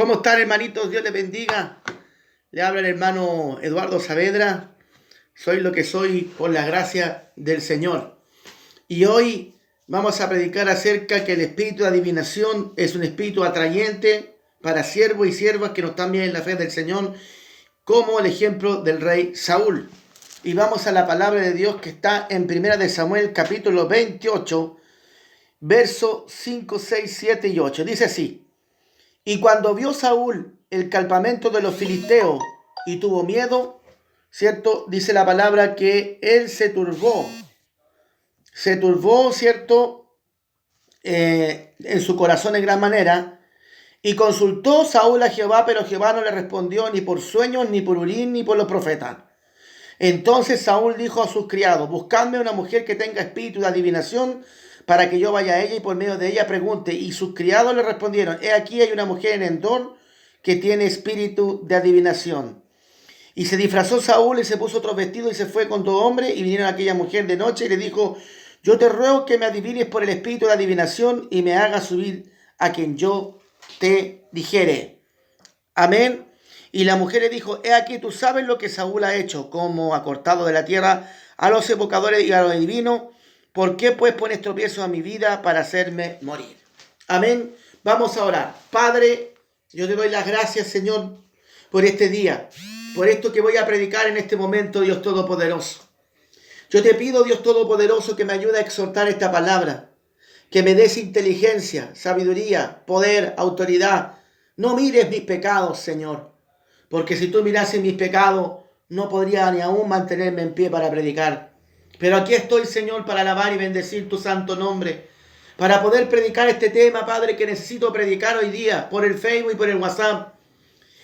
¿Cómo están, hermanitos? Dios les bendiga. Le habla el hermano Eduardo Saavedra. Soy lo que soy por la gracia del Señor. Y hoy vamos a predicar acerca que el espíritu de adivinación es un espíritu atrayente para siervos y siervas que no están bien en la fe del Señor, como el ejemplo del rey Saúl. Y vamos a la palabra de Dios que está en 1 de Samuel capítulo 28, versos 5, 6, 7 y 8. Dice así: Y cuando vio Saúl el campamento de los filisteos y tuvo miedo, ¿cierto? Dice la palabra que él se turbó, ¿cierto? En su corazón en gran manera. Y consultó Saúl a Jehová, pero Jehová no le respondió ni por sueños, ni por Urim, ni por los profetas. Entonces Saúl dijo a sus criados: buscadme una mujer que tenga espíritu de adivinación, para que yo vaya a ella y por medio de ella pregunte. Y sus criados le respondieron: he aquí hay una mujer en Endor que tiene espíritu de adivinación. Y se disfrazó Saúl y se puso otro vestido y se fue con 2 hombres, y vinieron a aquella mujer de noche y le dijo: yo te ruego que me adivines por el espíritu de adivinación y me hagas subir a quien yo te dijere. Amén. Y la mujer le dijo: he aquí, tú sabes lo que Saúl ha hecho, como ha cortado de la tierra a los evocadores y a los adivinos. ¿Por qué pues pones tropiezo a mi vida para hacerme morir? Amén. Vamos a orar. Padre, yo te doy las gracias, Señor, por este día, por esto que voy a predicar en este momento, Dios Todopoderoso. Yo te pido, Dios Todopoderoso, que me ayude a exhortar esta palabra, que me des inteligencia, sabiduría, poder, autoridad. No mires mis pecados, Señor, porque si tú mirases mis pecados, no podría ni aún mantenerme en pie para predicar. Pero aquí estoy, Señor, para alabar y bendecir tu santo nombre, para poder predicar este tema, Padre, que necesito predicar hoy día por el Facebook y por el WhatsApp.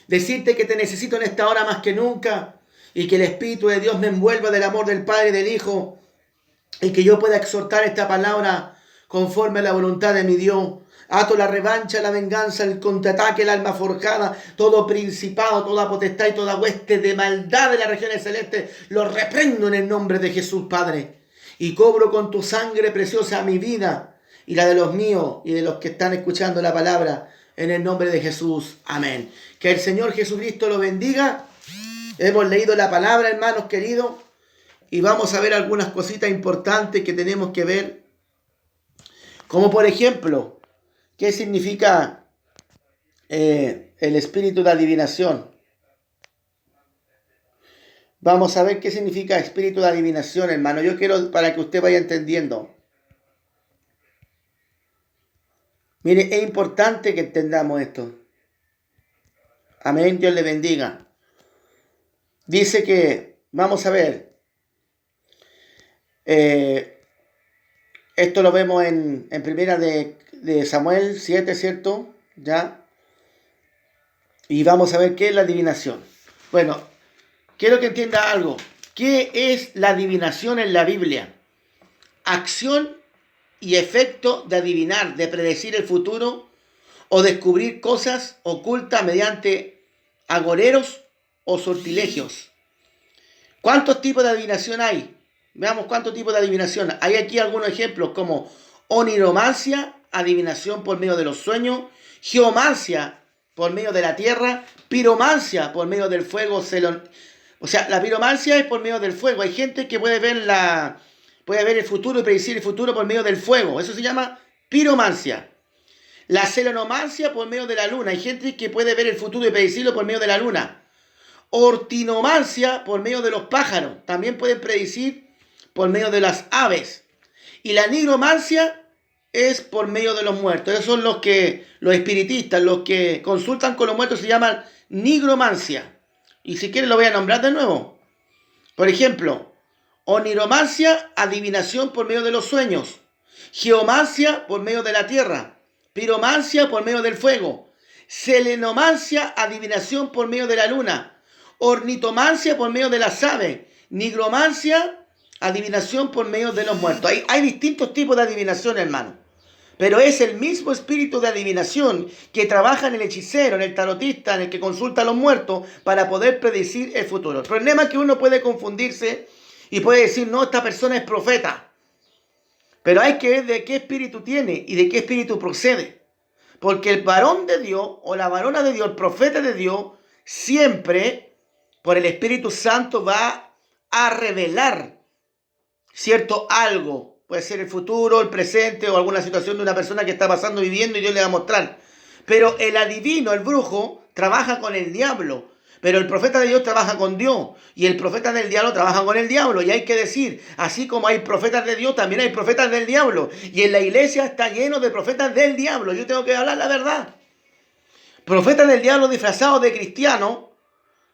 Decirte que te necesito en esta hora más que nunca, y que el Espíritu de Dios me envuelva del amor del Padre y del Hijo, y que yo pueda exhortar esta palabra conforme a la voluntad de mi Dios. Ato la revancha, la venganza, el contraataque, el alma forjada, todo principado, toda potestad y toda hueste de maldad de las regiones celestes, lo reprendo en el nombre de Jesús, Padre. Y cobro con tu sangre preciosa mi vida y la de los míos y de los que están escuchando la palabra, en el nombre de Jesús. Amén. Que el Señor Jesucristo lo bendiga. Hemos leído la palabra, hermanos queridos, y vamos a ver algunas cositas importantes que tenemos que ver. Como por ejemplo, ¿qué significa el espíritu de adivinación? Vamos a ver qué significa espíritu de adivinación, hermano. Yo quiero para que usted vaya entendiendo. Mire, es importante que entendamos esto. Amén, Dios le bendiga. Dice que, vamos a ver, esto lo vemos en primera de Samuel 7, ¿cierto? ¿Ya? Y vamos a ver qué es la adivinación. Bueno, quiero que entienda algo. ¿Qué es la adivinación en la Biblia? Acción y efecto de adivinar, de predecir el futuro o descubrir cosas ocultas mediante agoreros o sortilegios. ¿Cuántos tipos de adivinación hay? Veamos cuántos tipos de adivinación. Hay aquí algunos ejemplos como oniromancia, adivinación por medio de los sueños; geomancia, por medio de la tierra; piromancia, por medio del fuego. O sea, la piromancia es por medio del fuego. Hay gente que puede ver el futuro y predecir el futuro por medio del fuego. Eso se llama piromancia. La celonomancia por medio de la luna. Hay gente que puede ver el futuro y predecirlo por medio de la luna. Ortinomancia por medio de los pájaros. También pueden predecir por medio de las aves. Y la nigromancia es por medio de los muertos. Esos son los espiritistas, los que consultan con los muertos, se llaman nigromancia. Y si quieren lo voy a nombrar de nuevo. Por ejemplo, oniromancia, adivinación por medio de los sueños; geomancia, por medio de la tierra; piromancia, por medio del fuego; selenomancia, adivinación por medio de la luna; ornitomancia, por medio de las aves; nigromancia, adivinación por medio de los muertos. Hay distintos tipos de adivinación, hermano. Pero es el mismo espíritu de adivinación que trabaja en el hechicero, en el tarotista, en el que consulta a los muertos para poder predecir el futuro. El problema es que uno puede confundirse y puede decir: no, esta persona es profeta. Pero hay que ver de qué espíritu tiene y de qué espíritu procede. Porque el varón de Dios o la varona de Dios, el profeta de Dios, siempre por el Espíritu Santo va a revelar cierto algo. Puede ser el futuro, el presente o alguna situación de una persona que está pasando, viviendo y Dios le va a mostrar. Pero el adivino, el brujo, trabaja con el diablo. Pero el profeta de Dios trabaja con Dios. Y el profeta del diablo trabaja con el diablo. Y hay que decir, así como hay profetas de Dios, también hay profetas del diablo. Y en la iglesia está lleno de profetas del diablo. Yo tengo que hablar la verdad. Profetas del diablo disfrazados de cristianos,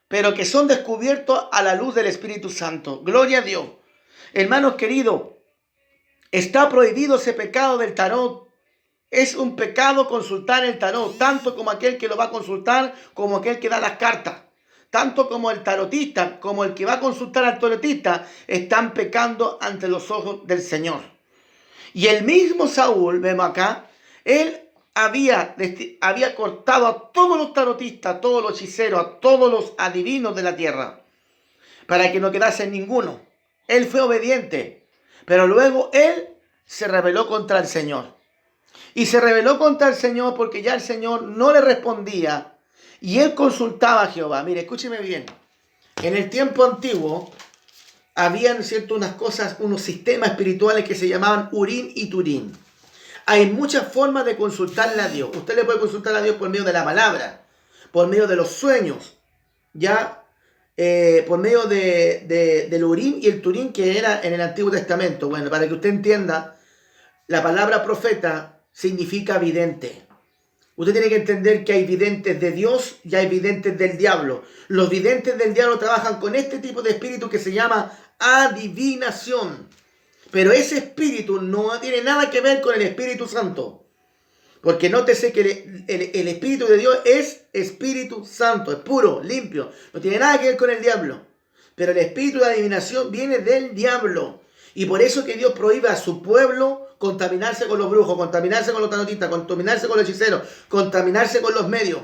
pero que son descubiertos a la luz del Espíritu Santo. Gloria a Dios. Hermanos queridos, está prohibido ese pecado del tarot. Es un pecado consultar el tarot, tanto como aquel que lo va a consultar, como aquel que da las cartas. Tanto como el tarotista, como el que va a consultar al tarotista, están pecando ante los ojos del Señor. Y el mismo Saúl, vemos acá, él había cortado a todos los tarotistas, a todos los hechiceros, a todos los adivinos de la tierra, para que no quedase ninguno. Él fue obediente, pero luego él se rebeló contra el Señor. Y se rebeló contra el Señor porque ya el Señor no le respondía. Y él consultaba a Jehová. Mire, escúcheme bien. En el tiempo antiguo habían, ¿cierto?, unas cosas, unos sistemas espirituales que se llamaban Urim y Turim. Hay muchas formas de consultarle a Dios. Usted le puede consultar a Dios por medio de la palabra, por medio de los sueños, ya, por medio del Urim y el Turim que era en el Antiguo Testamento. Bueno, para que usted entienda, la palabra profeta significa vidente. Usted tiene que entender que hay videntes de Dios y hay videntes del diablo. Los videntes del diablo trabajan con este tipo de espíritu que se llama adivinación. Pero ese espíritu no tiene nada que ver con el Espíritu Santo. Porque nótese que el Espíritu de Dios es Espíritu Santo, es puro, limpio. No tiene nada que ver con el diablo. Pero el espíritu de adivinación viene del diablo. Y por eso que Dios prohíbe a su pueblo contaminarse con los brujos, contaminarse con los tarotistas, contaminarse con los hechiceros, contaminarse con los medios.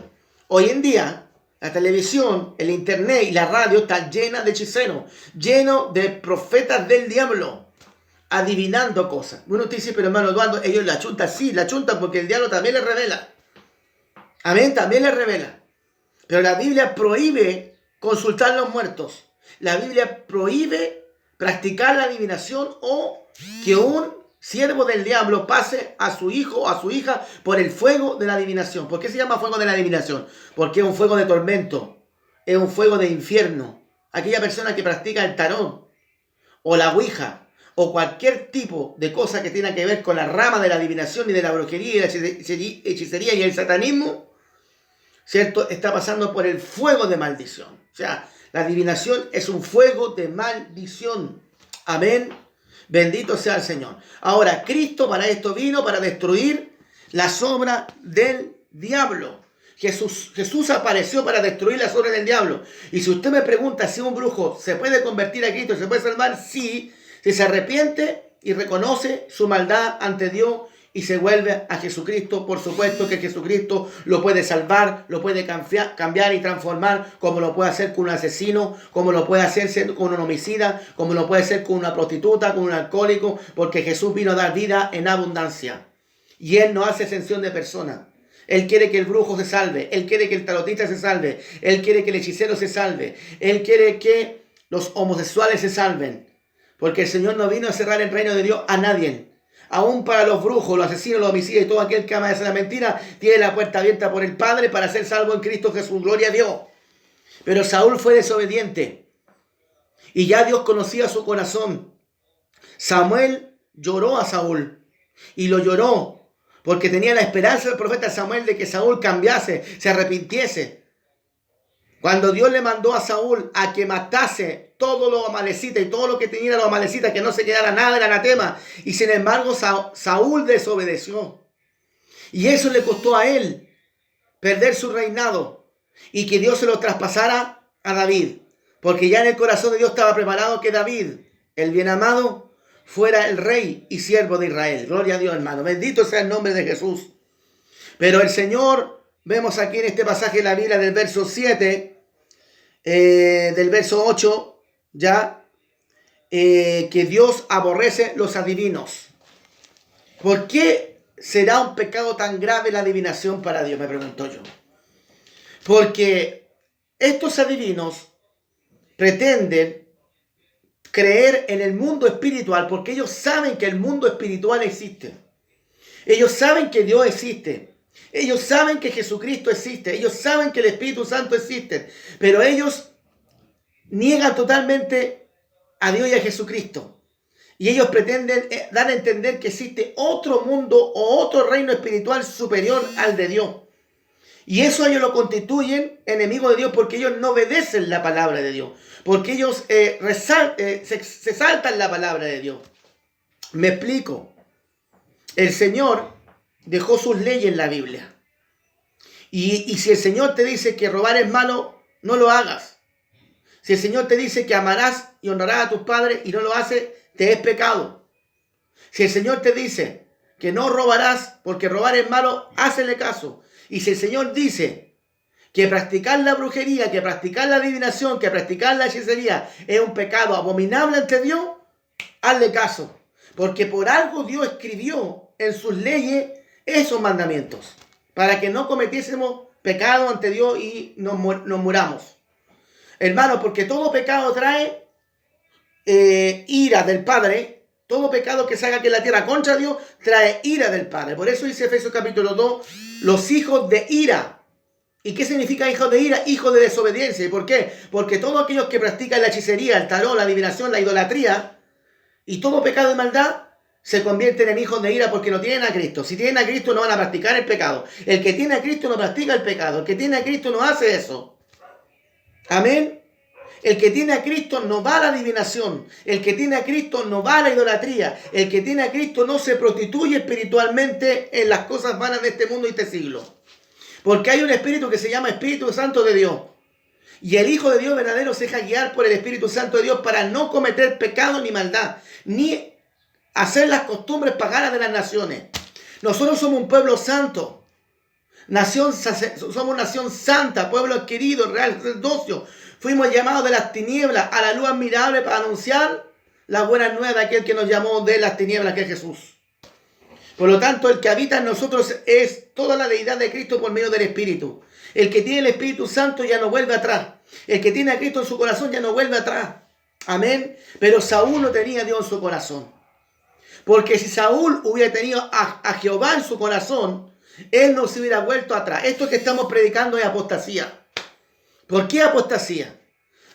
Hoy en día, la televisión, el internet y la radio están llenas de hechiceros, llenos de profetas del diablo, adivinando cosas. Bueno, usted dice, pero hermano Eduardo, ellos la chuntan. Sí, la chuntan porque el diablo también les revela. Amén, también les revela. Pero la Biblia prohíbe consultar a los muertos. La Biblia prohíbe practicar la adivinación o que un siervo del diablo pase a su hijo o a su hija por el fuego de la adivinación. ¿Por qué se llama fuego de la adivinación? Porque es un fuego de tormento, es un fuego de infierno. Aquella persona que practica el tarot o la ouija o cualquier tipo de cosa que tenga que ver con la rama de la adivinación y de la brujería y la hechicería y el satanismo, ¿cierto?, está pasando por el fuego de maldición. O sea, la adivinación es un fuego de maldición. Amén. Bendito sea el Señor. Ahora, Cristo para esto vino, para destruir las obras del diablo. Jesús apareció para destruir las obras del diablo. Y si usted me pregunta si un brujo se puede convertir a Cristo, se puede salvar, sí, si se arrepiente y reconoce su maldad ante Dios y se vuelve a Jesucristo. Por supuesto que Jesucristo lo puede salvar, lo puede cambiar y transformar, como lo puede hacer con un asesino, como lo puede hacer con un homicida, como lo puede hacer con una prostituta, con un alcohólico, porque Jesús vino a dar vida en abundancia. Y Él no hace exención de personas. Él quiere que el brujo se salve, Él quiere que el tarotista se salve, Él quiere que el hechicero se salve, Él quiere que los homosexuales se salven. Porque el Señor no vino a cerrar el reino de Dios a nadie. Aún para los brujos, los asesinos, los homicidas y todo aquel que ama de la mentira, tiene la puerta abierta por el Padre para ser salvo en Cristo Jesús. Gloria a Dios. Pero Saúl fue desobediente. Y ya Dios conocía su corazón. Samuel lloró a Saúl. Y lo lloró porque tenía la esperanza del profeta Samuel de que Saúl cambiase, se arrepintiese. Cuando Dios le mandó a Saúl a que matase todos los amalecitas y todo lo que tenía los amalecitas, que no se quedara nada del anatema. Y sin embargo Saúl desobedeció. Y eso le costó a él perder su reinado y que Dios se lo traspasara a David. Porque ya en el corazón de Dios estaba preparado que David, el bien amado, fuera el rey y siervo de Israel. Gloria a Dios, hermano. Bendito sea el nombre de Jesús. Pero el Señor, vemos aquí en este pasaje de la Biblia del verso 7, del verso 8, ya, que Dios aborrece los adivinos. ¿Por qué será un pecado tan grave la adivinación para Dios? Me pregunto yo. Porque estos adivinos pretenden creer en el mundo espiritual porque ellos saben que el mundo espiritual existe. Ellos saben que Dios existe. Ellos saben que Jesucristo existe. Ellos saben que el Espíritu Santo existe. Pero ellos niegan totalmente a Dios y a Jesucristo. Y ellos pretenden dar a entender que existe otro mundo o otro reino espiritual superior al de Dios. Y eso ellos lo constituyen enemigos de Dios porque ellos no obedecen la palabra de Dios. Porque ellos se saltan la palabra de Dios. Me explico. El Señor dejó sus leyes en la Biblia. Y si el Señor te dice que robar es malo, no lo hagas. Si el Señor te dice que amarás y honrarás a tus padres y no lo haces, te es pecado. Si el Señor te dice que no robarás porque robar es malo, hazle caso. Y si el Señor dice que practicar la brujería, que practicar la adivinación, que practicar la hechicería es un pecado abominable ante Dios, hazle caso. Porque por algo Dios escribió en sus leyes esos mandamientos, para que no cometiésemos pecado ante Dios y nos muramos. Hermano, porque todo pecado trae ira del Padre. Todo pecado que se haga aquí en la tierra contra Dios trae ira del Padre. Por eso dice Efesios capítulo 2, los hijos de ira. ¿Y qué significa hijos de ira? Hijos de desobediencia. ¿Y por qué? Porque todos aquellos que practican la hechicería, el tarot, la adivinación, la idolatría y todo pecado de maldad se convierten en hijos de ira porque no tienen a Cristo. Si tienen a Cristo no van a practicar el pecado. El que tiene a Cristo no practica el pecado. El que tiene a Cristo no hace eso. Amén. El que tiene a Cristo no va a la adivinación. El que tiene a Cristo no va a la idolatría. El que tiene a Cristo no se prostituye espiritualmente en las cosas vanas de este mundo y este siglo. Porque hay un espíritu que se llama Espíritu Santo de Dios. Y el Hijo de Dios verdadero se deja guiar por el Espíritu Santo de Dios para no cometer pecado ni maldad, ni hacer las costumbres paganas de las naciones. Nosotros somos un pueblo santo. Somos nación santa, pueblo adquirido, real sacerdocio. Fuimos llamados de las tinieblas a la luz admirable para anunciar la buena nueva de aquel que nos llamó de las tinieblas, que es Jesús. Por lo tanto, el que habita en nosotros es toda la deidad de Cristo por medio del Espíritu. El que tiene el Espíritu Santo ya no vuelve atrás. El que tiene a Cristo en su corazón ya no vuelve atrás. Amén. Pero Saúl no tenía a Dios en su corazón. Porque si Saúl hubiera tenido a Jehová en su corazón, él no se hubiera vuelto atrás. Esto que estamos predicando es apostasía. ¿Por qué apostasía?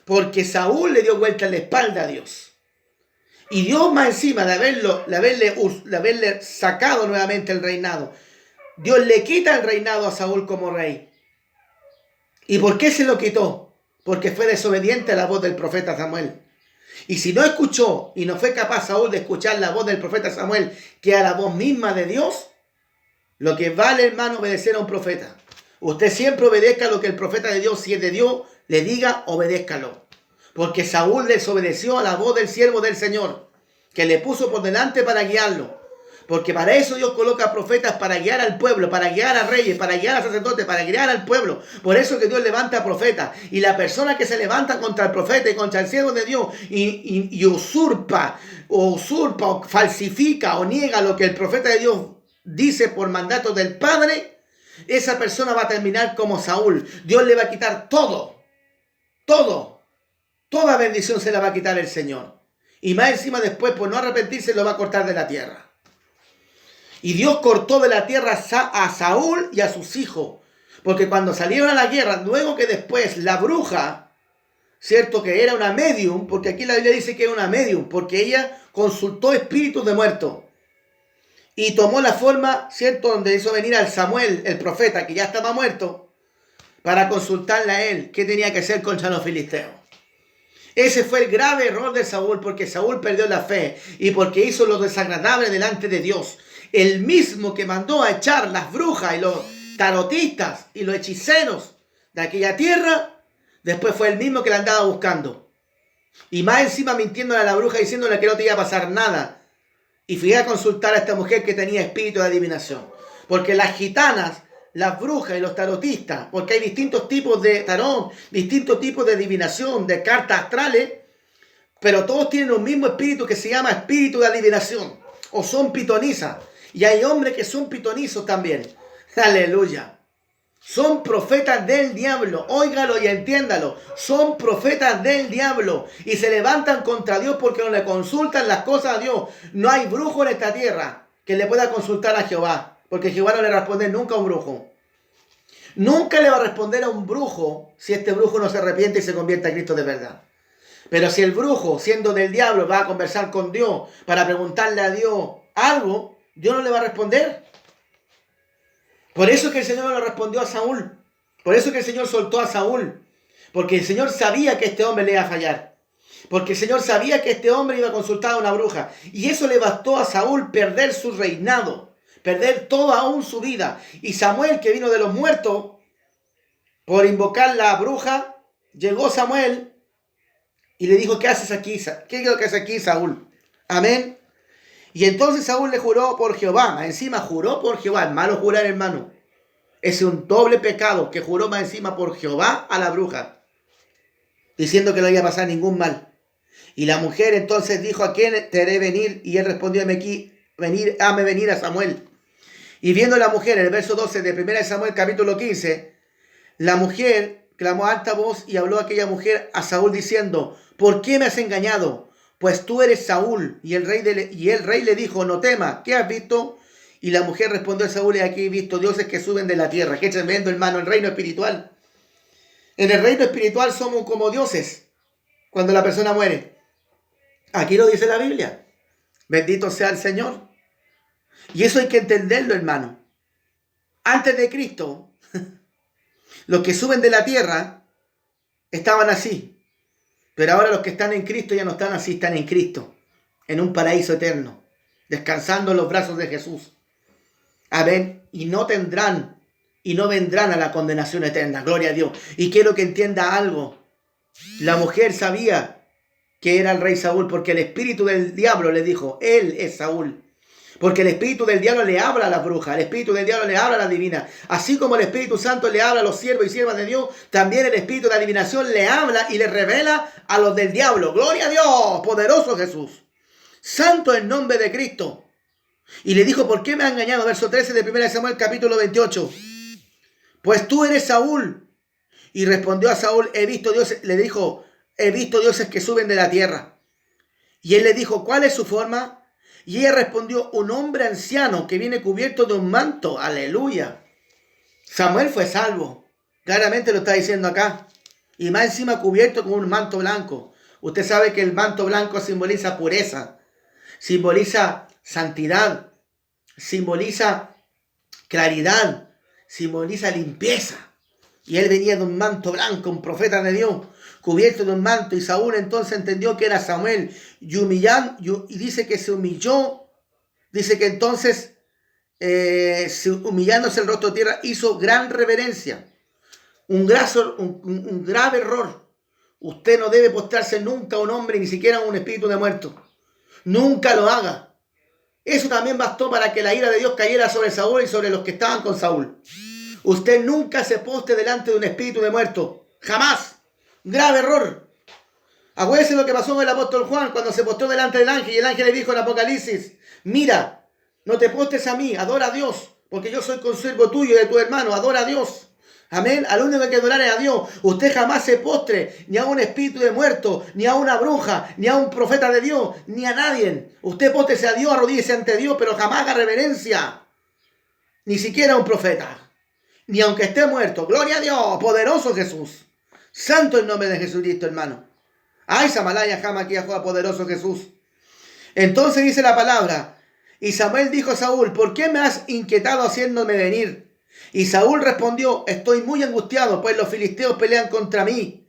Porque Saúl le dio vuelta en la espalda a Dios. Y Dios, más encima de haberle sacado nuevamente el reinado, Dios le quita el reinado a Saúl como rey. ¿Y por qué se lo quitó? Porque fue desobediente a la voz del profeta Samuel. Y si no escuchó y no fue capaz Saúl de escuchar la voz del profeta Samuel, que a la voz misma de Dios, lo que vale, hermano, obedecer a un profeta. Usted siempre obedezca lo que el profeta de Dios, si es de Dios, le diga, obedézcalo. Porque Saúl desobedeció a la voz del siervo del Señor, que le puso por delante para guiarlo. Porque para eso Dios coloca profetas, para guiar al pueblo, para guiar a reyes, para guiar a sacerdotes, para guiar al pueblo. Por eso que Dios levanta profetas. Y la persona que se levanta contra el profeta y contra el siervo de Dios y usurpa, o falsifica o niega lo que el profeta de Dios dice por mandato del Padre, esa persona va a terminar como Saúl. Dios le va a quitar todo. Toda bendición se la va a quitar el Señor. Y más encima después, por no arrepentirse, lo va a cortar de la tierra. Y Dios cortó de la tierra a Saúl y a sus hijos. Porque cuando salieron a la guerra, luego que después la bruja, cierto que era una medium, porque aquí la Biblia dice que era una medium, porque ella consultó espíritus de muertos. Y tomó la forma, cierto, donde hizo venir al Samuel, el profeta, que ya estaba muerto, para consultarle a él qué tenía que hacer contra los filisteos. Ese fue el grave error de Saúl, porque Saúl perdió la fe y porque hizo lo desagradable delante de Dios. El mismo que mandó a echar las brujas y los tarotistas y los hechiceros de aquella tierra, después fue el mismo que la andaba buscando. Y más encima mintiéndole a la bruja, diciéndole que no te iba a pasar nada. Y fui a consultar a esta mujer que tenía espíritu de adivinación. Porque las gitanas, las brujas y los tarotistas, porque hay distintos tipos de tarot, distintos tipos de adivinación, de cartas astrales, pero todos tienen un mismo espíritu que se llama espíritu de adivinación, o son pitonisas. Y hay hombres que son pitonizos también. Aleluya. Son profetas del diablo. Óigalo y entiéndalo. Son profetas del diablo. Y se levantan contra Dios porque no le consultan las cosas a Dios. No hay brujo en esta tierra que le pueda consultar a Jehová. Porque Jehová no le responde nunca a un brujo. Nunca le va a responder a un brujo si este brujo no se arrepiente y se convierte a Cristo de verdad. Pero si el brujo, siendo del diablo, va a conversar con Dios para preguntarle a Dios algo, Dios no le va a responder. Por eso es que el Señor no le respondió a Saúl. Por eso es que el Señor soltó a Saúl. Porque el Señor sabía que este hombre le iba a fallar. Porque el Señor sabía que este hombre iba a consultar a una bruja. Y eso le bastó a Saúl perder su reinado. Perder toda aún su vida. Y Samuel, que vino de los muertos, por invocar la bruja, llegó Samuel y le dijo, ¿qué haces aquí? ¿Qué es lo que haces aquí, Saúl? Amén. Y entonces Saúl le juró por Jehová. Más encima juró por Jehová. Es malo jurar, hermano. Es un doble pecado que juró más encima por Jehová a la bruja, diciendo que no iba a pasar ningún mal. Y la mujer entonces dijo, ¿a quién te haré venir? Y él respondió, hazme venir a Samuel. Y viendo la mujer, en el verso 12 de 1 Samuel capítulo 15, la mujer clamó a alta voz y habló aquella mujer a Saúl diciendo, ¿por qué me has engañado? Pues tú eres Saúl. Y el rey le dijo, no temas, ¿qué has visto? Y la mujer respondió a Saúl, aquí he visto dioses que suben de la tierra. Qué tremendo, hermano, el reino espiritual. En el reino espiritual somos como dioses cuando la persona muere. Aquí lo dice la Biblia. Bendito sea el Señor. Y eso hay que entenderlo, hermano. Antes de Cristo, los que suben de la tierra estaban así. Pero ahora los que están en Cristo ya no están así, están en Cristo. En un paraíso eterno. Descansando en los brazos de Jesús. Amén. Y no vendrán a la condenación eterna. Gloria a Dios. Y quiero que entienda algo. La mujer sabía que era el rey Saúl porque el espíritu del diablo le dijo, él es Saúl. Porque el espíritu del diablo le habla a la bruja, el espíritu del diablo le habla a la divina. Así como el Espíritu Santo le habla a los siervos y siervas de Dios, también el espíritu de adivinación le habla y le revela a los del diablo. Gloria a Dios, poderoso Jesús. Santo el nombre de Cristo. Y le dijo, ¿por qué me ha engañado? Verso 13 de 1 Samuel capítulo 28. Pues tú eres Saúl. Y respondió a Saúl, he visto dioses que suben de la tierra. Y él le dijo, ¿cuál es su forma? Y ella respondió, un hombre anciano que viene cubierto de un manto. Aleluya. Samuel fue salvo. Claramente lo está diciendo acá. Y más encima cubierto con un manto blanco. Usted sabe que el manto blanco simboliza pureza. Simboliza santidad. Simboliza claridad. Simboliza limpieza. Y él venía de un manto blanco, un profeta de Dios, cubierto de un manto. Y Saúl entonces entendió que era Samuel. Y dice que se humilló. Dice que entonces, humillándose el rostro de tierra, hizo gran reverencia. Un grave error. Usted no debe postrarse nunca a un hombre, ni siquiera a un espíritu de muerto. Nunca lo haga. Eso también bastó para que la ira de Dios cayera sobre Saúl y sobre los que estaban con Saúl. Usted nunca se postre delante de un espíritu de muerto. Jamás. Grave error. Acuérdense lo que pasó con el apóstol Juan cuando se postró delante del ángel y el ángel le dijo en Apocalipsis, mira, no te postres a mí, adora a Dios, porque yo soy consiervo tuyo y de tu hermano, adora a Dios. Amén. Al único que hay que adorar es a Dios. Usted jamás se postre ni a un espíritu de muerto, ni a una bruja, ni a un profeta de Dios, ni a nadie. Usted póstrese a Dios, arrodíllese ante Dios, pero jamás haga reverencia. Ni siquiera a un profeta. Ni aunque esté muerto. Gloria a Dios, poderoso Jesús. Santo el nombre de Jesucristo, hermano. Ay, Samalaya, Jamaquia, poderoso Jesús. Entonces dice la palabra, y Samuel dijo a Saúl, ¿por qué me has inquietado haciéndome venir? Y Saúl respondió, estoy muy angustiado, pues los filisteos pelean contra mí,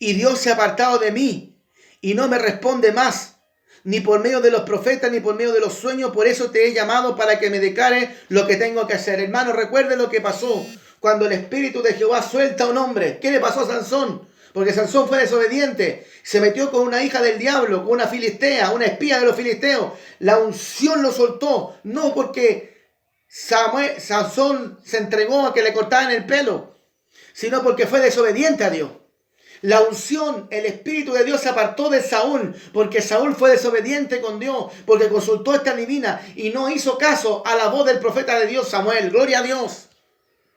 y Dios se ha apartado de mí, y no me responde más, ni por medio de los profetas, ni por medio de los sueños, por eso te he llamado para que me declare lo que tengo que hacer. Hermano, recuerde lo que pasó cuando el Espíritu de Jehová suelta a un hombre. ¿Qué le pasó a Sansón? Porque Sansón fue desobediente, se metió con una hija del diablo, con una filistea, una espía de los filisteos. La unción lo soltó, no porque Sansón se entregó a que le cortaran el pelo, sino porque fue desobediente a Dios. La unción, el Espíritu de Dios se apartó de Saúl, porque Saúl fue desobediente con Dios, porque consultó esta divina y no hizo caso a la voz del profeta de Dios Samuel. Gloria a Dios.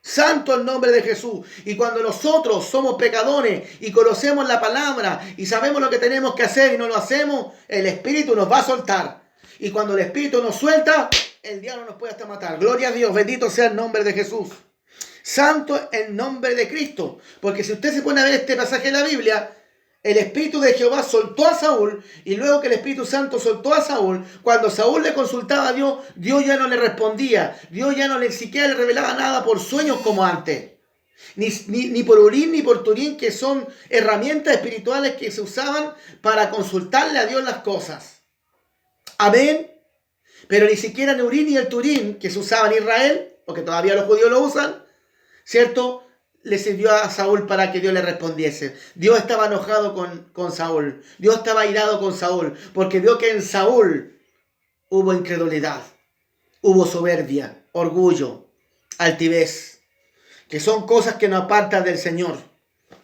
Santo el nombre de Jesús. Y cuando nosotros somos pecadores y conocemos la palabra y sabemos lo que tenemos que hacer y no lo hacemos, el Espíritu nos va a soltar. Y cuando el Espíritu nos suelta, el diablo nos puede hasta matar. Gloria a Dios, bendito sea el nombre de Jesús. Santo el nombre de Cristo. Porque si usted se pone a ver este pasaje de la Biblia, el Espíritu de Jehová soltó a Saúl, y luego que el Espíritu Santo soltó a Saúl, cuando Saúl le consultaba a Dios, Dios ya no le respondía. Dios ya no le siquiera le revelaba nada por sueños como antes. Ni por Urim ni por Turín, que son herramientas espirituales que se usaban para consultarle a Dios las cosas. Amén. Pero ni siquiera el Urim ni el Turín, que se usaban en Israel, porque todavía los judíos lo usan, ¿cierto?, le sirvió a Saúl para que Dios le respondiese. Dios estaba enojado con Saúl. Dios estaba airado con Saúl, porque vio que en Saúl hubo incredulidad, hubo soberbia, orgullo, altivez, que son cosas que nos apartan del Señor.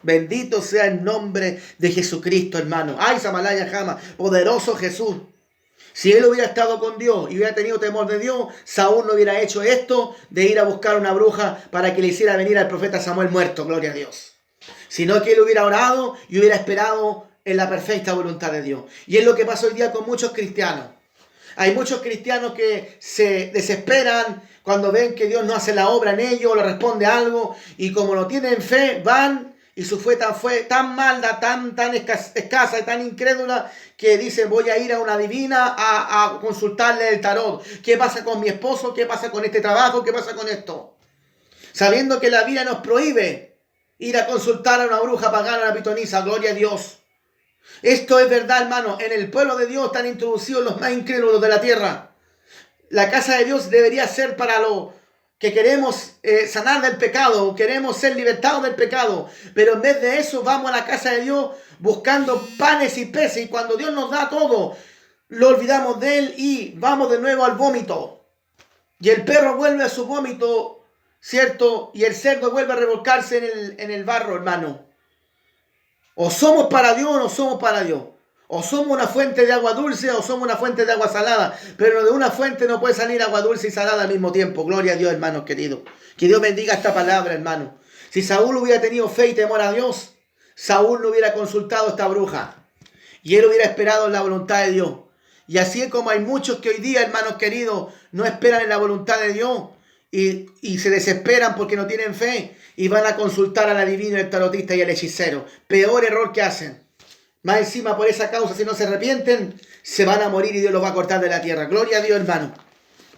Bendito sea el nombre de Jesucristo, hermano. Ay, Samalaya Jama, poderoso Jesús. Si él hubiera estado con Dios y hubiera tenido temor de Dios, Saúl no hubiera hecho esto de ir a buscar una bruja para que le hiciera venir al profeta Samuel muerto, gloria a Dios. Sino que él hubiera orado y hubiera esperado en la perfecta voluntad de Dios. Y es lo que pasa hoy día con muchos cristianos. Hay muchos cristianos que se desesperan cuando ven que Dios no hace la obra en ellos o le responde algo, y como no tienen fe, van y su fe fue tan malda, tan escasa y tan incrédula, que dicen: voy a ir a una divina a consultarle el tarot. ¿Qué pasa con mi esposo? ¿Qué pasa con este trabajo? ¿Qué pasa con esto? Sabiendo que la Biblia nos prohíbe ir a consultar a una bruja pagana, a una pitonisa. Gloria a Dios. Esto es verdad, hermano. En el pueblo de Dios están introducidos los más incrédulos de la tierra. La casa de Dios debería ser para los que queremos sanar del pecado, queremos ser libertados del pecado, pero en vez de eso vamos a la casa de Dios buscando panes y peces, y cuando Dios nos da todo, lo olvidamos de Él y vamos de nuevo al vómito. Y el perro vuelve a su vómito, ¿cierto? Y el cerdo vuelve a revolcarse en el barro, hermano. O somos para Dios o no somos para Dios. O somos una fuente de agua dulce o somos una fuente de agua salada. Pero de una fuente no puede salir agua dulce y salada al mismo tiempo. Gloria a Dios, hermanos queridos. Que Dios bendiga esta palabra, hermano. Si Saúl hubiera tenido fe y temor a Dios, Saúl no hubiera consultado a esta bruja. Y él hubiera esperado en la voluntad de Dios. Y así es como hay muchos que hoy día, hermanos queridos, no esperan en la voluntad de Dios. Y se desesperan porque no tienen fe. Y van a consultar al adivino, el tarotista y el hechicero. Peor error que hacen. Más encima, por esa causa, si no se arrepienten, se van a morir y Dios los va a cortar de la tierra. Gloria a Dios, hermano.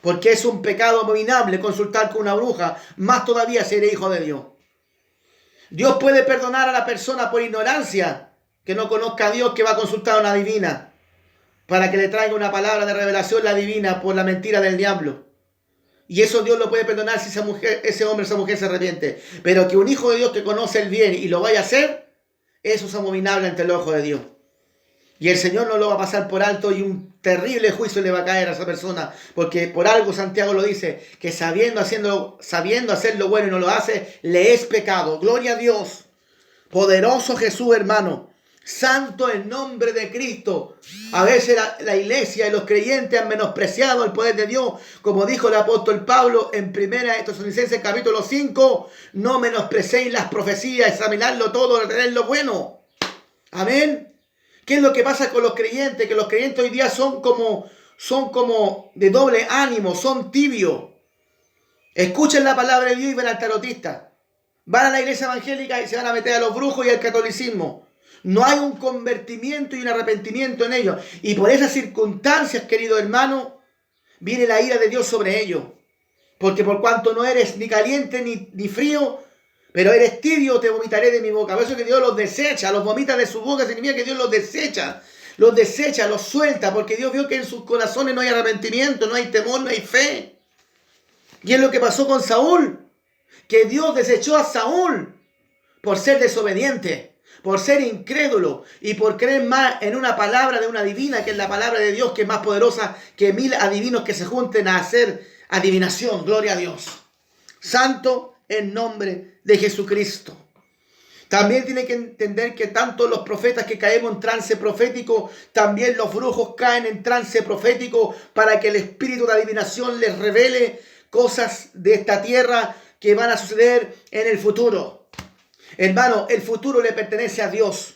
Porque es un pecado abominable consultar con una bruja. Más todavía si eres hijo de Dios. Dios puede perdonar a la persona por ignorancia, que no conozca a Dios, que va a consultar a una divina, para que le traiga una palabra de revelación la divina por la mentira del diablo. Y eso Dios lo puede perdonar si ese hombre o esa mujer se arrepiente. Pero que un hijo de Dios que conoce el bien y lo vaya a hacer, eso es abominable ante el ojo de Dios. Y el Señor no lo va a pasar por alto, y un terrible juicio le va a caer a esa persona. Porque por algo Santiago lo dice, que sabiendo hacer lo bueno y no lo hace, le es pecado. Gloria a Dios. Poderoso Jesús, hermano. Santo el nombre de Cristo. A veces la iglesia y los creyentes han menospreciado el poder de Dios. Como dijo el apóstol Pablo en 1 Tesalonicenses capítulo 5. No menosprecéis las profecías, examinadlo todo, retened lo bueno. Amén. ¿Qué es lo que pasa con los creyentes? Que los creyentes hoy día son como de doble ánimo, son tibios. Escuchen la palabra de Dios y ven al tarotista. Van a la iglesia evangélica y se van a meter a los brujos y al catolicismo. No hay un convertimiento y un arrepentimiento en ellos. Y por esas circunstancias, querido hermano, viene la ira de Dios sobre ellos. Porque por cuanto no eres ni caliente ni frío, pero eres tibio, te vomitaré de mi boca. Por eso que Dios los desecha, los vomita de su boca. Significa que Dios los desecha, los suelta. Porque Dios vio que en sus corazones no hay arrepentimiento, no hay temor, no hay fe. Y es lo que pasó con Saúl. Que Dios desechó a Saúl por ser desobediente, por ser incrédulo y por creer más en una palabra de una divina, que es la palabra de Dios, que es más poderosa que 1000 adivinos que se junten a hacer adivinación. Gloria a Dios. Santo en nombre de Jesucristo. También tiene que entender que tanto los profetas que caemos en trance profético, también los brujos caen en trance profético para que el espíritu de adivinación les revele cosas de esta tierra que van a suceder en el futuro. Hermano, el futuro le pertenece a Dios.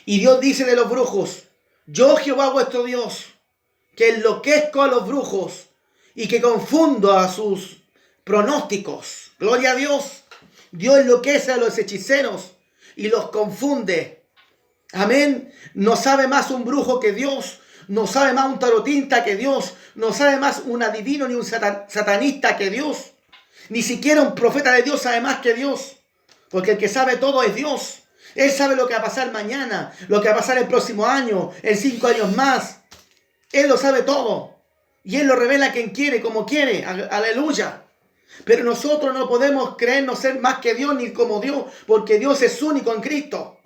Y Dios dice de los brujos: yo, Jehová vuestro Dios, que enloquezco a los brujos y que confundo a sus pronósticos. Gloria a Dios. Dios enloquece a los hechiceros y los confunde. Amén. No sabe más un brujo que Dios. No sabe más un tarotista que Dios. No sabe más un adivino ni un satanista que Dios. Ni siquiera un profeta de Dios sabe más que Dios. Porque el que sabe todo es Dios. Él sabe lo que va a pasar mañana, lo que va a pasar el próximo año, en 5 años más. Él lo sabe todo. Y Él lo revela a quien quiere, como quiere. Aleluya. Pero nosotros no podemos creernos ser más que Dios ni como Dios, porque Dios es único en Cristo.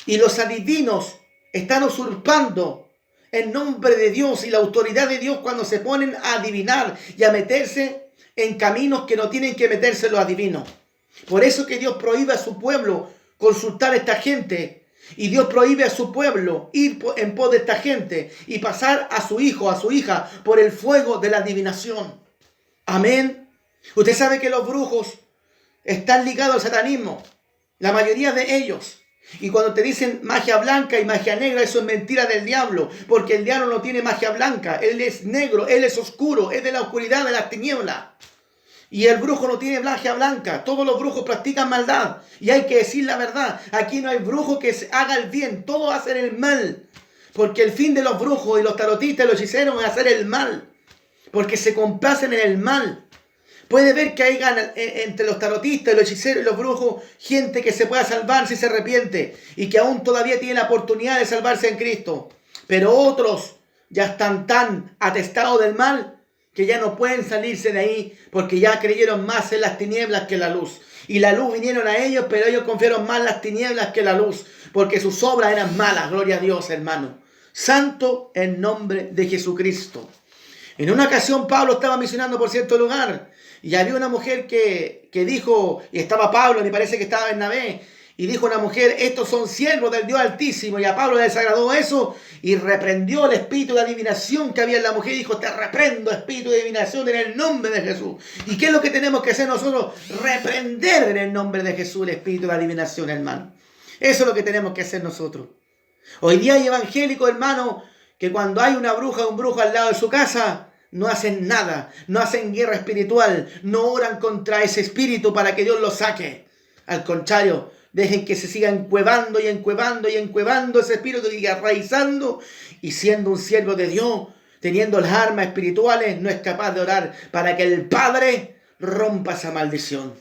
Y los adivinos están usurpando el nombre de Dios y la autoridad de Dios cuando se ponen a adivinar y a meterse en caminos que no tienen que meterse los adivinos. Por eso que Dios prohíbe a su pueblo consultar a esta gente. Y Dios prohíbe a su pueblo ir en pos de esta gente y pasar a su hijo, a su hija, por el fuego de la adivinación. Amén. Usted sabe que los brujos están ligados al satanismo, la mayoría de ellos. Y cuando te dicen magia blanca y magia negra, eso es mentira del diablo, porque el diablo no tiene magia blanca, él es negro, él es oscuro, es de la oscuridad, de las tinieblas. Y el brujo no tiene magia blanca, todos los brujos practican maldad, y hay que decir la verdad, aquí no hay brujo que haga el bien, todos hacen el mal, porque el fin de los brujos y los tarotistas y los hechiceros es hacer el mal, porque se complacen en el mal. Puede ver que hay entre los tarotistas, los hechiceros y los brujos gente que se pueda salvar si se arrepiente y que aún todavía tiene la oportunidad de salvarse en Cristo. Pero otros ya están tan atestados del mal que ya no pueden salirse de ahí porque ya creyeron más en las tinieblas que en la luz. Y la luz vinieron a ellos, pero ellos confiaron más en las tinieblas que en la luz porque sus obras eran malas. Gloria a Dios, hermano. Santo en nombre de Jesucristo. En una ocasión Pablo estaba misionando por cierto lugar y había una mujer que dijo, y estaba Pablo, me parece que estaba Bernabé, y dijo una mujer: estos son siervos del Dios Altísimo. Y a Pablo le desagradó eso y reprendió el espíritu de adivinación que había en la mujer y dijo: te reprendo, espíritu de adivinación, en el nombre de Jesús. ¿Y qué es lo que tenemos que hacer nosotros? Reprender en el nombre de Jesús el espíritu de adivinación, hermano. Eso es lo que tenemos que hacer nosotros. Hoy día hay evangélicos, hermano, que cuando hay una bruja o un brujo al lado de su casa, no hacen nada, no hacen guerra espiritual, no oran contra ese espíritu para que Dios lo saque. Al contrario, dejen que se siga encuevando y encuevando y encuevando ese espíritu y arraizando, y siendo un siervo de Dios, teniendo las armas espirituales, no es capaz de orar para que el Padre rompa esa maldición.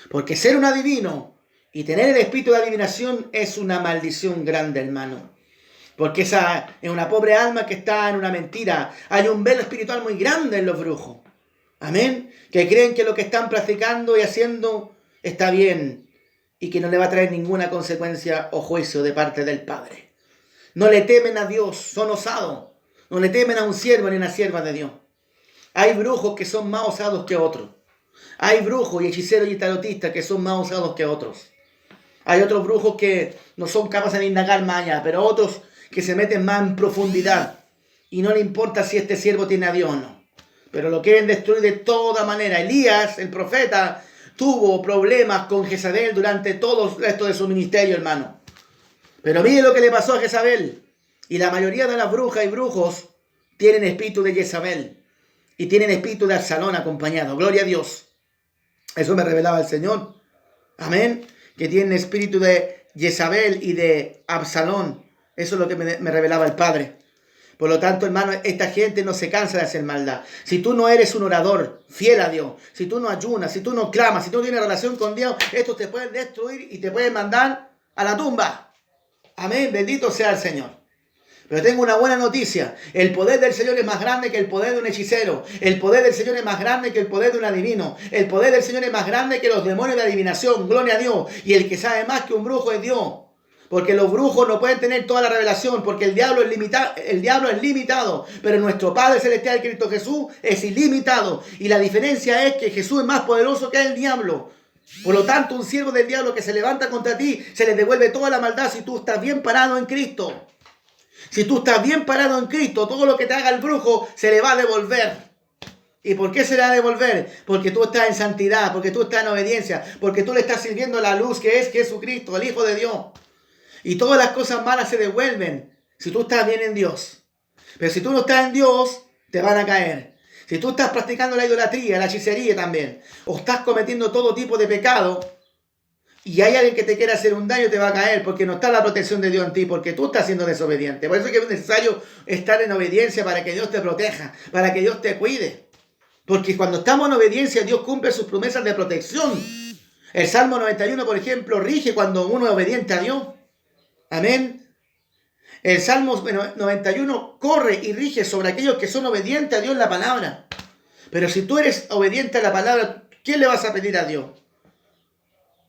Porque ser un adivino y tener el espíritu de adivinación es una maldición grande, hermano. Porque esa es una pobre alma que está en una mentira. Hay un velo espiritual muy grande en los brujos. Amén. Que creen que lo que están practicando y haciendo está bien y que no le va a traer ninguna consecuencia o juicio de parte del Padre. No le temen a Dios, son osados. No le temen a un siervo ni a una sierva de Dios. Hay brujos que son más osados que otros. Hay brujos y hechiceros y tarotistas que son más osados que otros. Hay otros brujos que no son capaces de indagar más allá, pero otros que se meten más en profundidad y no le importa si este siervo tiene a Dios o no, pero lo quieren destruir de toda manera. Elías, el profeta, tuvo problemas con Jezabel durante todo el resto de su ministerio, hermano. Pero mire lo que le pasó a Jezabel. Y la mayoría de las brujas y brujos tienen espíritu de Jezabel y tienen espíritu de Absalón acompañado. Gloria a Dios. Eso me revelaba el Señor. Amén. Que tienen espíritu de Jezabel y de Absalón. Eso es lo que me revelaba el Padre. Por lo tanto, hermano, esta gente no se cansa de hacer maldad. Si tú no eres un orador fiel a Dios, si tú no ayunas, si tú no clamas, si tú no tienes relación con Dios, estos te pueden destruir y te pueden mandar a la tumba. Amén, bendito sea el Señor. Pero tengo una buena noticia. El poder del Señor es más grande que el poder de un hechicero. El poder del Señor es más grande que el poder de un adivino. El poder del Señor es más grande que los demonios de adivinación. Gloria a Dios. Y el que sabe más que un brujo es Dios. Porque los brujos no pueden tener toda la revelación, porque el diablo es limitado, pero nuestro Padre Celestial, Cristo Jesús, es ilimitado. Y la diferencia es que Jesús es más poderoso que el diablo. Por lo tanto, un siervo del diablo que se levanta contra ti, se le devuelve toda la maldad si tú estás bien parado en Cristo. Si tú estás bien parado en Cristo, todo lo que te haga el brujo se le va a devolver. ¿Y por qué se le va a devolver? Porque tú estás en santidad, porque tú estás en obediencia, porque tú le estás sirviendo a la luz que es Jesucristo, el Hijo de Dios. Y todas las cosas malas se devuelven si tú estás bien en Dios. Pero si tú no estás en Dios, te van a caer. Si tú estás practicando la idolatría, la hechicería también, o estás cometiendo todo tipo de pecado, y hay alguien que te quiere hacer un daño, te va a caer, porque no está la protección de Dios en ti, porque tú estás siendo desobediente. Por eso es que es necesario estar en obediencia para que Dios te proteja, para que Dios te cuide. Porque cuando estamos en obediencia, Dios cumple sus promesas de protección. El Salmo 91, por ejemplo, rige cuando uno es obediente a Dios. Amén. El Salmo 91 corre y rige sobre aquellos que son obedientes a Dios en la palabra. Pero si tú eres obediente a la palabra, ¿qué le vas a pedir a Dios?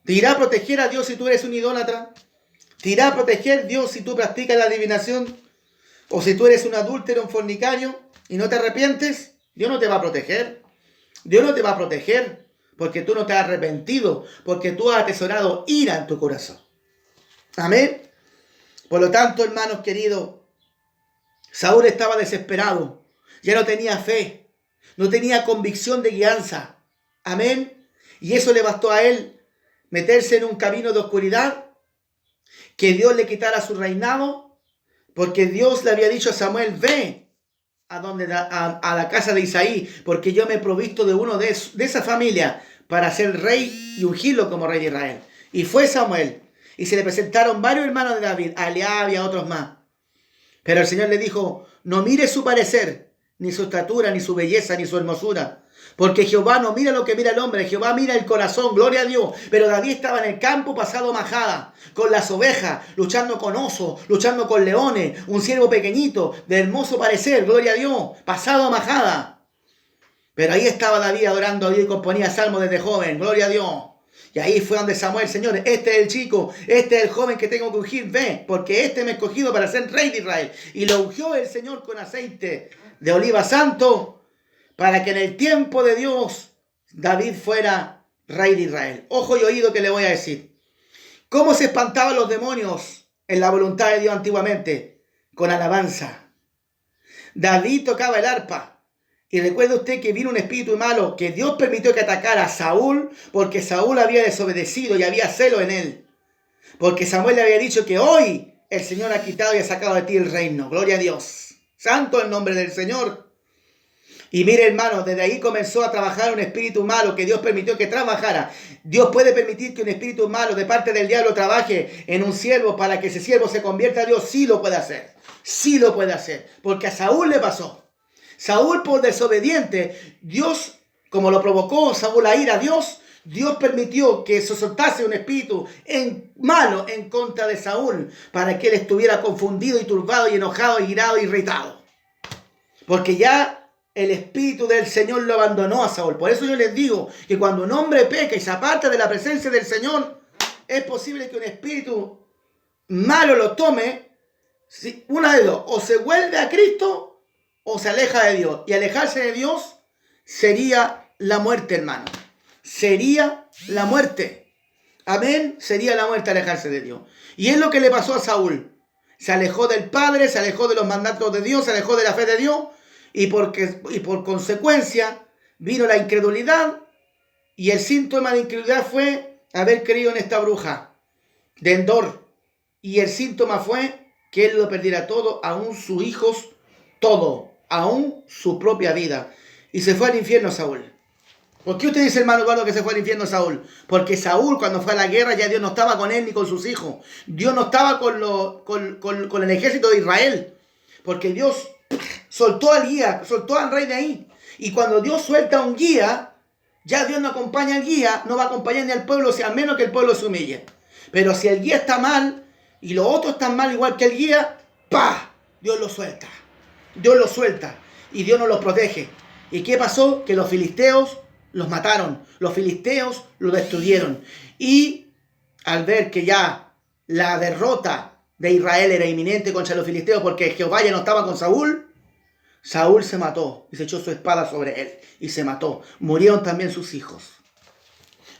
¿Te irá a proteger a Dios si tú eres un idólatra? ¿Te irá a proteger Dios si tú practicas la adivinación? ¿O si tú eres un adúltero, un fornicario y no te arrepientes? Dios no te va a proteger. Dios no te va a proteger porque tú no te has arrepentido, porque tú has atesorado ira en tu corazón. Amén. Por lo tanto, hermanos queridos, Saúl estaba desesperado. Ya no tenía fe. No tenía convicción de guianza. Amén. Y eso le bastó a él meterse en un camino de oscuridad, que Dios le quitara su reinado, porque Dios le había dicho a Samuel, ve a la casa de Isaí, porque yo me he provisto de uno de esa familia para ser rey y ungirlo como rey de Israel. Y fue Samuel, y se le presentaron varios hermanos de David, a Eliab y a otros más. Pero el Señor le dijo, no mire su parecer, ni su estatura, ni su belleza, ni su hermosura, porque Jehová no mira lo que mira el hombre, Jehová mira el corazón, gloria a Dios. Pero David estaba en el campo pasado majada, con las ovejas, luchando con osos, luchando con leones, un siervo pequeñito, de hermoso parecer, gloria a Dios, pasado majada. Pero ahí estaba David adorando a Dios y componía salmos desde joven, gloria a Dios. Y ahí fue donde Samuel, Señor, este es el chico, este es el joven que tengo que ungir, ve, porque este me ha escogido para ser rey de Israel. Y lo ungió el Señor con aceite de oliva santo, para que en el tiempo de Dios David fuera rey de Israel. Ojo y oído que le voy a decir. ¿Cómo se espantaban los demonios en la voluntad de Dios antiguamente? Con alabanza. David tocaba el arpa. Y recuerde usted que vino un espíritu malo que Dios permitió que atacara a Saúl, porque Saúl había desobedecido y había celo en él. Porque Samuel le había dicho que hoy el Señor ha quitado y ha sacado de ti el reino. Gloria a Dios. Santo el nombre del Señor. Y mire, hermano, desde ahí comenzó a trabajar un espíritu malo que Dios permitió que trabajara. Dios puede permitir que un espíritu malo de parte del diablo trabaje en un siervo para que ese siervo se convierta a Dios. Sí lo puede hacer. Sí lo puede hacer. Porque a Saúl le pasó. Saúl, por desobediente, Dios, como lo provocó Saúl a ir a Dios, Dios permitió que se soltase un espíritu malo en contra de Saúl para que él estuviera confundido y turbado y enojado y irado y irritado. Porque ya el espíritu del Señor lo abandonó a Saúl. Por eso yo les digo que cuando un hombre peca y se aparta de la presencia del Señor, es posible que un espíritu malo lo tome. Una de dos, o se vuelve a Cristo o se aleja de Dios. Y alejarse de Dios sería la muerte, hermano. Sería la muerte. Amén. Sería la muerte alejarse de Dios. Y es lo que le pasó a Saúl. Se alejó del Padre, se alejó de los mandatos de Dios, se alejó de la fe de Dios. Y por consecuencia vino la incredulidad. Y el síntoma de incredulidad fue haber creído en esta bruja de Endor. Y el síntoma fue que él lo perdiera todo, aún sus hijos, todo, aún su propia vida. Y se fue al infierno Saúl. ¿Por qué usted dice, hermano Eduardo, que se fue al infierno Saúl? Porque Saúl, cuando fue a la guerra, ya Dios no estaba con él ni con sus hijos. Dios no estaba con el ejército de Israel. Porque Dios soltó al guía, soltó al rey de ahí. Y cuando Dios suelta a un guía, ya Dios no acompaña al guía, no va a acompañar ni al pueblo, si a menos que el pueblo se humille. Pero si el guía está mal, y los otros están mal igual que el guía, ¡pah! Dios los suelta. Dios los suelta. Y Dios no los protege. ¿Y qué pasó? Que los filisteos los mataron. Los filisteos los destruyeron. Y al ver que ya la derrota de Israel era inminente contra los filisteos, porque Jehová ya no estaba con Saúl, Saúl se mató y se echó su espada sobre él y se mató. Murieron también sus hijos.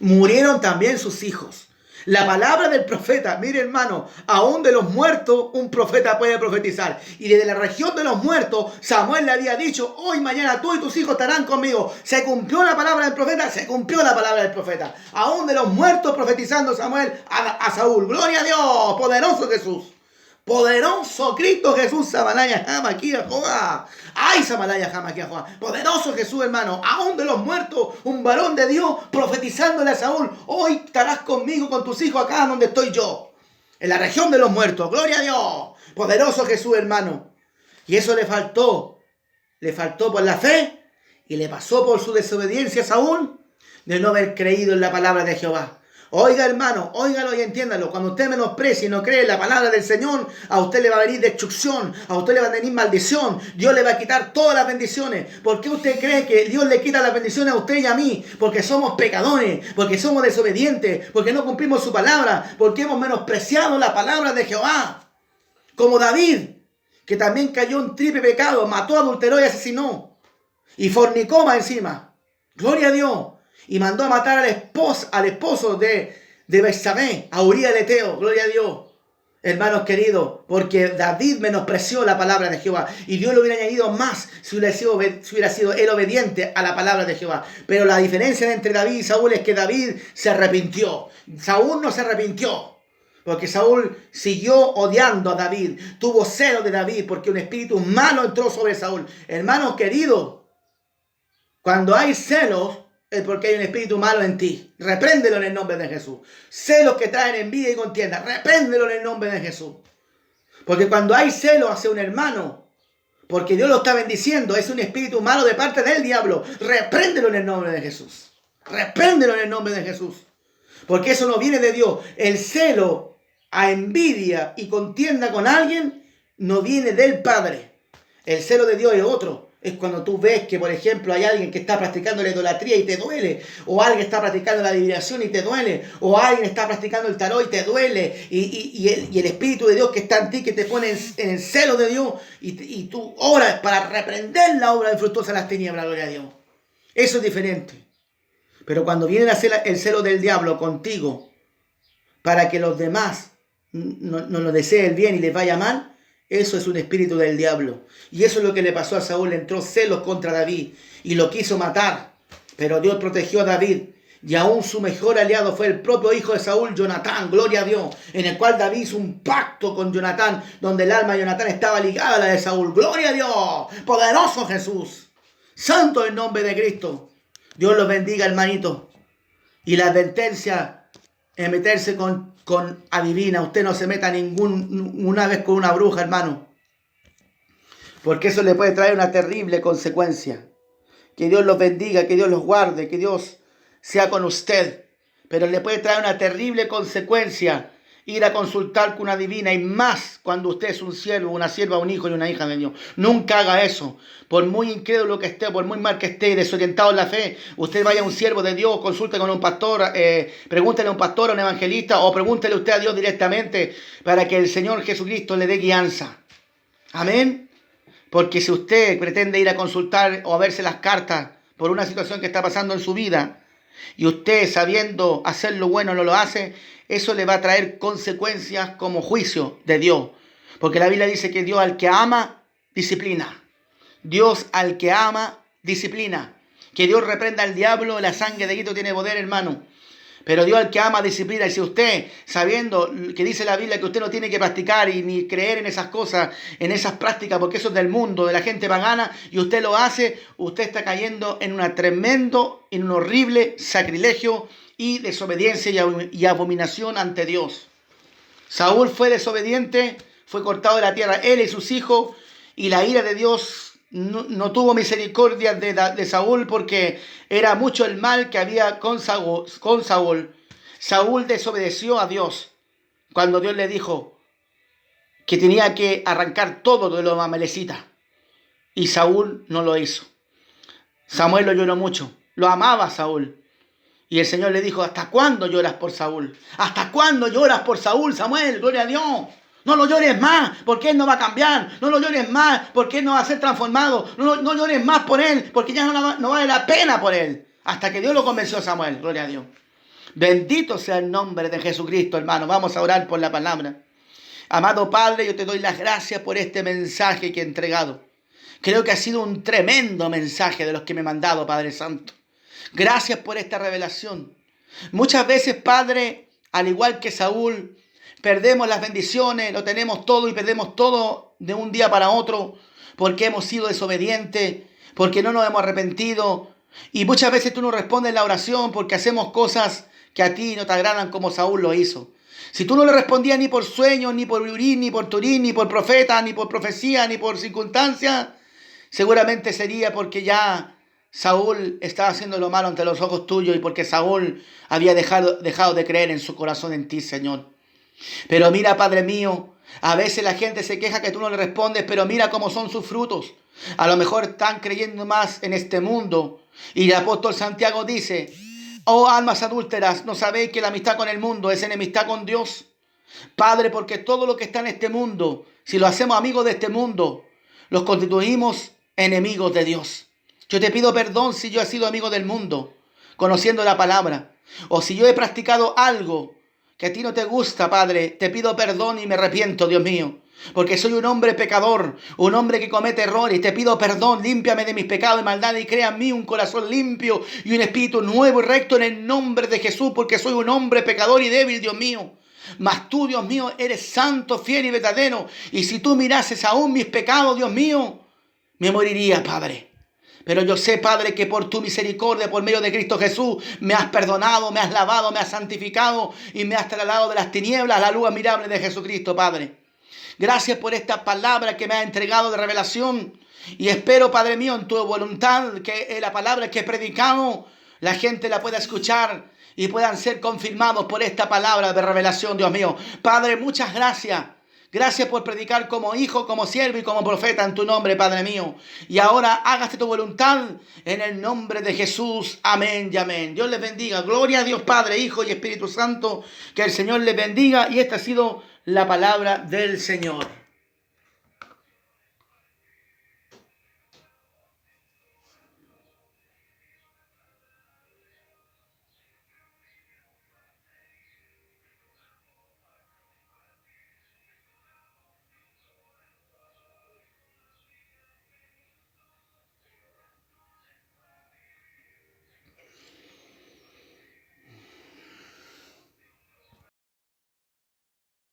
murieron también sus hijos. La palabra del profeta, mire hermano, aún de los muertos un profeta puede profetizar. Y desde la región de los muertos, Samuel le había dicho, hoy, mañana tú y tus hijos estarán conmigo. Se cumplió la palabra del profeta, se cumplió la palabra del profeta. Aún de los muertos profetizando Samuel a Saúl. Gloria a Dios, poderoso Jesús. Poderoso Cristo Jesús, Samalaya Jamaquía Joa. Ay, Samalaya Jamaquía Joa. Poderoso Jesús, hermano. Aún de los muertos, un varón de Dios profetizándole a Saúl. Hoy estarás conmigo con tus hijos acá donde estoy yo. En la región de los muertos. Gloria a Dios. Poderoso Jesús, hermano. Y eso le faltó. Le faltó por la fe. Y le pasó por su desobediencia a Saúl. De no haber creído en la palabra de Jehová. Oiga, hermano, óigalo y entiéndalo. Cuando usted menosprecia y no cree en la palabra del Señor, a usted le va a venir destrucción, a usted le va a venir maldición. Dios le va a quitar todas las bendiciones. ¿Por qué usted cree que Dios le quita las bendiciones a usted y a mí? Porque somos pecadores, porque somos desobedientes, porque no cumplimos su palabra, porque hemos menospreciado la palabra de Jehová. Como David, que también cayó en triple pecado, mató, adulteró y asesinó. Y fornicó más encima. Gloria a Dios. Y mandó a matar al esposo de Betsabé, a Uría el Eteo. Gloria a Dios. Hermanos queridos, porque David menospreció la palabra de Jehová. Y Dios le hubiera añadido más si hubiera sido él obediente a la palabra de Jehová. Pero la diferencia entre David y Saúl es que David se arrepintió. Saúl no se arrepintió. Porque Saúl siguió odiando a David. Tuvo celo de David porque un espíritu malo entró sobre Saúl. Hermanos queridos, cuando hay celos, es porque hay un espíritu malo en ti. Repréndelo en el nombre de Jesús. Celos que traen envidia y contienda. Repréndelo en el nombre de Jesús. Porque cuando hay celos hacia un hermano, porque Dios lo está bendiciendo, es un espíritu malo de parte del diablo. Repréndelo en el nombre de Jesús. Repréndelo en el nombre de Jesús. Porque eso no viene de Dios. El celo a envidia y contienda con alguien no viene del Padre. El celo de Dios es otro. Es cuando tú ves que, por ejemplo, hay alguien que está practicando la idolatría y te duele. O alguien está practicando la adivinación y te duele. O alguien está practicando el tarot y te duele. Y el Espíritu de Dios que está en ti, que te pone en el celo de Dios. Y tú oras para reprender la obra infructuosa de las tinieblas, gloria a Dios. Eso es diferente. Pero cuando viene el celo del diablo contigo, para que los demás no lo deseen el bien y les vaya mal, eso es un espíritu del diablo. Y eso es lo que le pasó a Saúl. Le entró celos contra David y lo quiso matar. Pero Dios protegió a David. Y aún su mejor aliado fue el propio hijo de Saúl, Jonatán. Gloria a Dios. En el cual David hizo un pacto con Jonatán, donde el alma de Jonatán estaba ligada a la de Saúl. Gloria a Dios. Poderoso Jesús. Santo el nombre de Cristo. Dios los bendiga, hermanito. Y la advertencia en meterse con adivina. Usted no se meta una vez con una bruja, hermano. Porque eso le puede traer una terrible consecuencia. Que Dios los bendiga, que Dios los guarde, que Dios sea con usted. Pero le puede traer una terrible consecuencia ir a consultar con una adivina, y más cuando usted es un siervo, una sierva, un hijo y una hija de Dios. Nunca haga eso. Por muy incrédulo que esté, por muy mal que esté, desorientado en la fe, usted vaya a un siervo de Dios, consulte con un pastor, pregúntele a un pastor, a un evangelista, o pregúntele usted a Dios directamente para que el Señor Jesucristo le dé guianza. Amén. Porque si usted pretende ir a consultar o a verse las cartas por una situación que está pasando en su vida, y usted sabiendo hacer lo bueno no lo hace, eso le va a traer consecuencias como juicio de Dios. Porque la Biblia dice que Dios al que ama, disciplina. Dios al que ama, disciplina. Que Dios reprenda al diablo, la sangre de Cristo tiene poder, hermano. Pero Dios al que ama, disciplina. Y si usted, sabiendo que dice la Biblia que usted no tiene que practicar y ni creer en esas cosas, en esas prácticas, porque eso es del mundo, de la gente pagana, y usted lo hace, usted está cayendo en un horrible sacrilegio y desobediencia y abominación ante Dios. Saúl fue desobediente, fue cortado de la tierra, él y sus hijos, y la ira de Dios no tuvo misericordia de Saúl, porque era mucho el mal que había con Saúl. Saúl desobedeció a Dios cuando Dios le dijo que tenía que arrancar todo de los amalecitas, y Saúl no lo hizo. Samuel lo lloró mucho, lo amaba a Saúl. Y el Señor le dijo: ¿hasta cuándo lloras por Saúl? ¿Hasta cuándo lloras por Saúl, Samuel? Gloria a Dios. No lo llores más, porque él no va a cambiar. No lo llores más, porque él no va a ser transformado. No llores más por él, porque ya no vale la pena por él. Hasta que Dios lo convenció a Samuel. Gloria a Dios. Bendito sea el nombre de Jesucristo, hermano. Vamos a orar por la palabra. Amado Padre, yo te doy las gracias por este mensaje que he entregado. Creo que ha sido un tremendo mensaje de los que me he mandado, Padre Santo. Gracias por esta revelación. Muchas veces, Padre, al igual que Saúl, perdemos las bendiciones, lo tenemos todo y perdemos todo de un día para otro porque hemos sido desobedientes, porque no nos hemos arrepentido. Y muchas veces tú no respondes la oración porque hacemos cosas que a ti no te agradan como Saúl lo hizo. Si tú no le respondías ni por sueños, ni por Urim, ni por Turín, ni por profeta, ni por profecía, ni por circunstancia, seguramente sería porque ya Saúl estaba haciendo lo malo ante los ojos tuyos y porque Saúl había dejado de creer en su corazón en ti, Señor. Pero mira, Padre mío, a veces la gente se queja que tú no le respondes, pero mira cómo son sus frutos. A lo mejor están creyendo más en este mundo. Y el apóstol Santiago dice: oh almas adúlteras, ¿no sabéis que la amistad con el mundo es enemistad con Dios? Padre, porque todo lo que está en este mundo, si lo hacemos amigos de este mundo, los constituimos enemigos de Dios. Yo te pido perdón si yo he sido amigo del mundo, conociendo la palabra, o si yo he practicado algo que a ti no te gusta, Padre. Te pido perdón y me arrepiento, Dios mío, porque soy un hombre pecador, un hombre que comete errores. Te pido perdón, límpiame de mis pecados y maldades y crea en mí un corazón limpio y un espíritu nuevo y recto en el nombre de Jesús, porque soy un hombre pecador y débil, Dios mío. Mas tú, Dios mío, eres santo, fiel y verdadero. Y si tú mirases aún mis pecados, Dios mío, me moriría, Padre. Pero yo sé, Padre, que por tu misericordia, por medio de Cristo Jesús, me has perdonado, me has lavado, me has santificado y me has trasladado de las tinieblas a la luz admirable de Jesucristo, Padre. Gracias por esta palabra que me has entregado de revelación. Y espero, Padre mío, en tu voluntad, que la palabra que he predicado, la gente la pueda escuchar y puedan ser confirmados por esta palabra de revelación, Dios mío. Padre, muchas gracias. Gracias por predicar como hijo, como siervo y como profeta en tu nombre, Padre mío. Y ahora hágase tu voluntad en el nombre de Jesús. Amén y amén. Dios les bendiga. Gloria a Dios, Padre, Hijo y Espíritu Santo. Que el Señor les bendiga. Y esta ha sido la palabra del Señor.